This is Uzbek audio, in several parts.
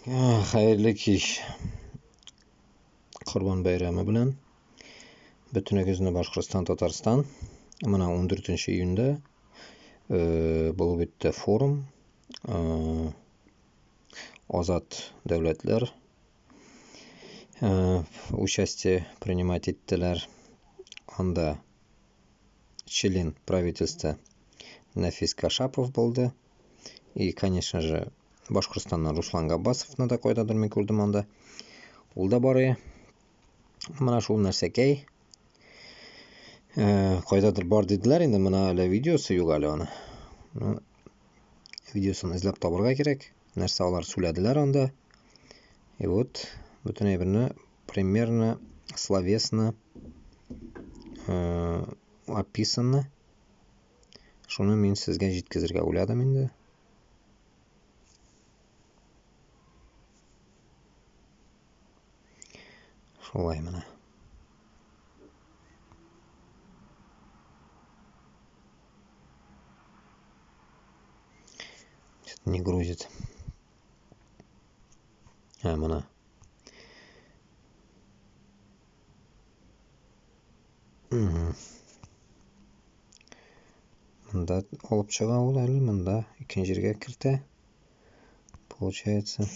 Xayrli kech. Qurbon bayrami bilan Bütünüzünü Boshqirdiston, Tatariston. Mana 14-iyunda bo'lib o'tdi forum. Ozod davlatlar участие принимать etdilar. Unda член правительства Nafis Kashapov bo'ldi. И, конечно же, Boshqirdistondan Ruslan Gabbasovni da qo'ydadir men ko'rdim onda. Ulda bori. Mana shu narsaga qo'ydadir bor dedilar. Endi mana hali videosi yo'q hali uni. Videosini izlab topirga kerak. Narsalar so'ladilar onda. И вот butun birini примерно словесно описано. Shuni men sizga yetkazirga o'yladim endi. Шулай mana. Что-то не грузит. Mana. Munda olib chiqa oladi, munda ikkinchi yerga kirdi. Получается.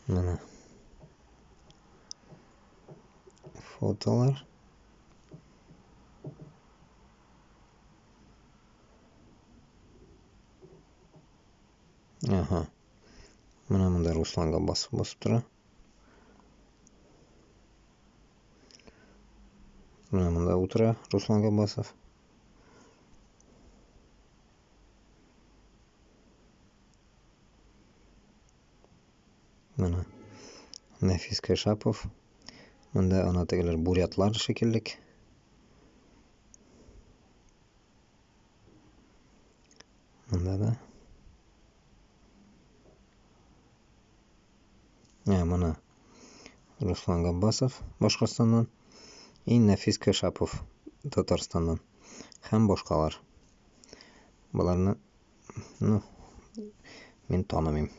Mana. Fotolar. Aha. Mana bunda Ruslan Gabbasov bosib turadi. Mana bunda o'tiradi Ruslan Gabbasov. Mana Nafis Kashapov. Bunda anaqalar buryatlar shekilli. Bunda da. Mana Ruslan Gabbasov Boshqirdistondan, Nafis Kashapov Tataristondan ham boshqalar. Bularni men tanımayım.